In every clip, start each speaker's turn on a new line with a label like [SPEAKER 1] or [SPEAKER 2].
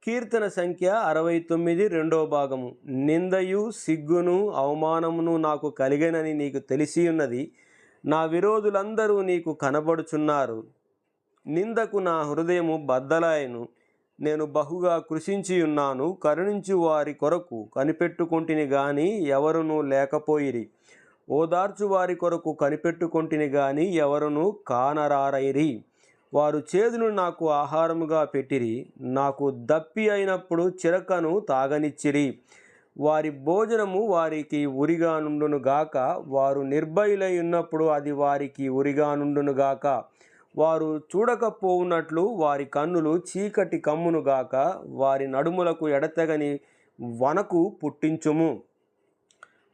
[SPEAKER 1] కీర్తన సంఖ్య 69 రెండో భాగము. నిందయు సిగ్గును అవమానమును నాకు కలిగెనని నీకు తెలిసి ఉన్నది. నా విరోధులందరూ నీకు కనబడుచున్నారు. నిందకు నా హృదయము బద్దలాయెను. నేను బహుగా కృషించి ఉన్నాను. కరుణించు వారి కొరకు కనిపెట్టుకొంటిని గాని ఎవరునూ లేకపోయిరి. ఓదార్చు వారి కొరకు కనిపెట్టుకొంటిని గాని ఎవరునూ కానరారైరి. వారు చేదును నాకు ఆహారముగా పెట్టిరి. నాకు దప్పి అయినప్పుడు చిరకను తాగనిచ్చిరి. వారి భోజనము వారికి ఉరిగా నుండును గాక. వారు నిర్భయులై ఉన్నప్పుడు అది వారికి ఉరిగా నుండును గాక. వారు చూడకపోవునట్లు వారి కన్నులు చీకటి కమ్మును గాక. వారి నడుములకు ఎడతెగని వణకు పుట్టించుము.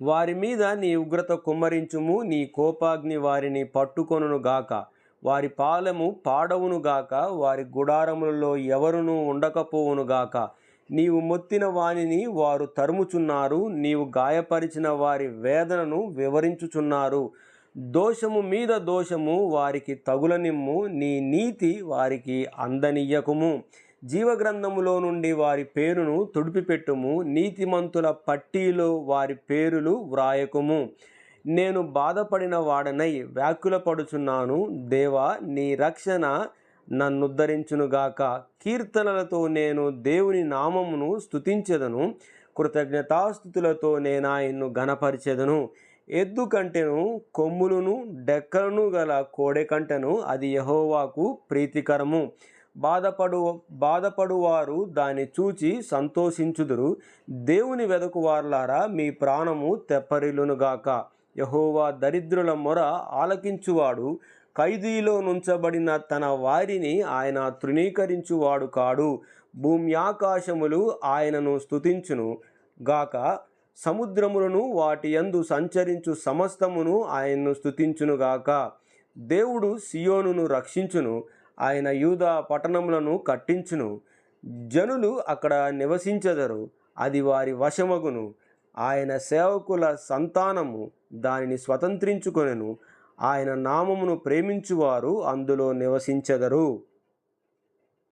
[SPEAKER 1] వారి మీద నీ ఉగ్రత కుమ్మరించుము. నీ కోపాగ్ని వారిని పట్టుకొనును గాక. వారి పాలెము పాడవును గాక. వారి గుడారములలో ఎవరునూ ఉండకపోవును గాక. నీవు మొత్తిన వానిని వారు తరుముచున్నారు. నీవు గాయపరిచిన వారి వేదనను వివరించుచున్నారు. దోషము మీద దోషము వారికి తగులనిమ్ము. నీ నీతి వారికి అందనియ్యకుము. జీవగ్రంథములో నుండి వారి పేరును తుడిపిపెట్టుము. నీతిమంతుల పట్టీలో వారి పేరులు వ్రాయకుము. నేను బాధపడిన వాడనై వ్యాకులపడుచున్నాను. దేవా, నీ రక్షణ నన్నుద్ధరించునుగాక. కీర్తనలతో నేను దేవుని నామమును స్తుతించెదను. కృతజ్ఞతాస్తుతులతో నేనాయన్ను ఘనపరిచెదను. ఎద్దు కంటెను కొమ్ములను డెక్కలను గల కోడె కంటెను అది యెహోవాకు ప్రీతికరము. బాధపడువారు దాన్ని చూచి సంతోషించుదురు. దేవుని వెదకువార్లారా, మీ ప్రాణము తెప్పరిల్లునుగాక. యెహోవా దరిద్రుల మొర ఆలకించువాడు. ఖైదీలో నుంచబడిన తన వారిని ఆయన తృణీకరించువాడు కాడు. భూమ్యాకాశములు ఆయనను స్తుతించును గాక. సముద్రములను వాటి యందు సంచరించు సమస్తమును ఆయన్ను స్తుతించునుగాక. దేవుడు సియోనును రక్షించును. ఆయన యూదా పట్టణములను కట్టించును. జనులు అక్కడ నివసించెదరు. అది వారి వశమగును. ఆయన సేవకుల సంతానము దానిని స్వతంత్రించుకొనెను. ఆయన నామమును ప్రేమించువారు అందులో నివసించెదరు.